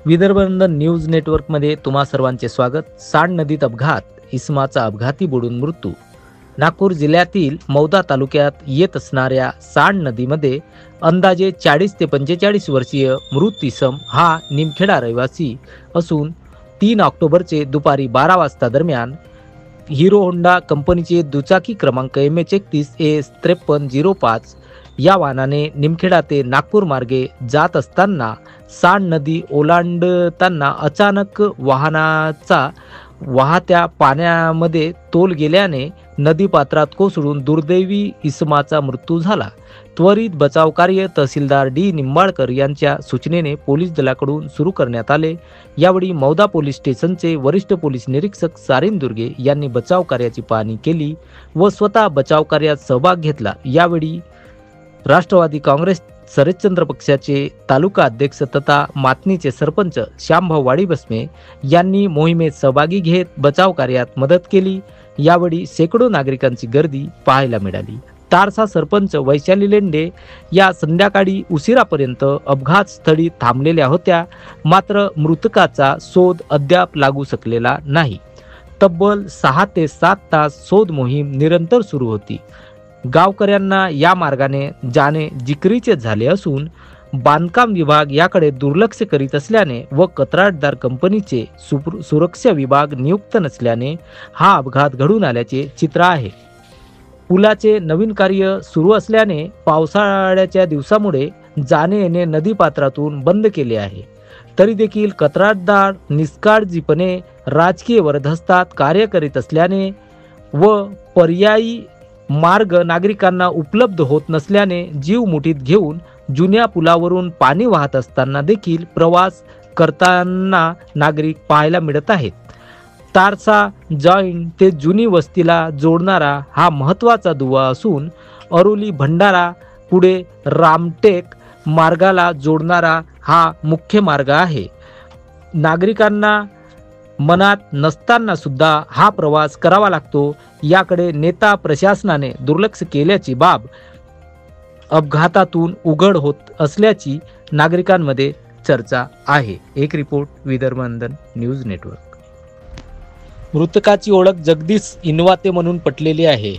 विदर्भनंदन news नेटवर्कमध्ये तुम्हा सर्वांचे स्वागत। सांड नदीत अपघात, इसमाचा अपघाती बुडून मृत्यू। नागपूर जिल्ह्यातील मौदा तालुक्यात येत असणाऱ्या सांड नदीमध्ये अंदाजे 40 ते 45 वर्षीय मृत इसम हा निमखेडा रहिवासी असून 3 ऑक्टोबरचे दुपारी 12 वाजता दरम्यान हिरो होंडा कंपनीचे दुचाकी क्रमांक MH31S5305 या वाहनाने निमखेडा ते नागपूर मार्गे जात असताना सांड नदी ओलांडताना अचानक वाहनाचा वाहत्या पाण्यामध्ये तोल गेल्याने नदी पात्रात कोसळून दुर्दैवी इसमाचा मृत्यू झाला। त्वरित बचाव कार्य तहसीलदार डी निंबाळकर यांच्या सूचनेने पोलीस दलाकडून सुरू करण्यात आले। यावेळी मौदा पोलीस स्टेशनचे वरिष्ठ पोलीस निरीक्षक सारिन दुर्गे यांनी बचाव कार्याची पाहणी केली व स्वतः बचाव कार्यात सहभाग घेतला। यावेळी राष्ट्रवादी काँग्रेस शरदचंद्र पक्षाचे तालुका अध्यक्ष तथा मातनीचे सरपंच श्यामभाऊ वाडीबसमे यांनी मोहिमेत सहभागी घेत बचाव कार्यात मदत केली। यावेळी शेकडो नागरिकांची गर्दी पाहायला मिळाली। तारसा सरपंच वैशाली लेंडे या संध्याकाळी उशिरापर्यंत अपघात स्थळी थांबलेल्या होत्या, मात्र मृतकाचा शोध अद्याप लागू शकलेला नाही। तब्बल 6 ते 7 तास शोध मोहीम निरंतर सुरू होती। गावकऱ्यांना या मार्गाने जाणे जिकरीचे झाले असून बांधकाम विभाग याकडे दुर्लक्ष करीत असल्याने व कंत्राटदार कंपनीचे सुरक्षा विभाग नियुक्त नसल्याने हा अपघात घडून आल्याचे चित्र आहे। पुलाचे नवीन कार्य सुरू असल्याने पावसाळ्याच्या दिवसामुळे जाणे येणे नदी पात्रातून बंद केले आहे। तरी देखील कंत्राटदार निष्काळजीपणे राजकीय वरदहस्तात कार्य करीत असल्याने व पर्यायी मार्ग नागरिकांना उपलब्ध होत नसल्याने जीव मुठीत घेऊन जुन्या पुलावरून पाणी वाहत असताना देखील प्रवास करताना नागरिक पाहायला मिळत आहेत। तारसा जॉईंट ते जुनी वस्तीला जोडणारा हा महत्त्वाचा दुवा असून अरोली भंडारा पुढे रामटेक मार्गाला जोडणारा हा मुख्य मार्ग आहे। नागरिकांना मनात नसताना सुद्धा हा प्रवास करावा लागतो, याकडे नेता प्रशासनाने दुर्लक्ष केल्याची बाब अपघातातून उघड होत असल्याची नागरिकांमध्ये चर्चा आहे। एक रिपोर्ट विदर्भनंदन न्यूज नेटवर्क। मृतकाची ओळख जगदीश इनवाते म्हणून पटलेली आहे।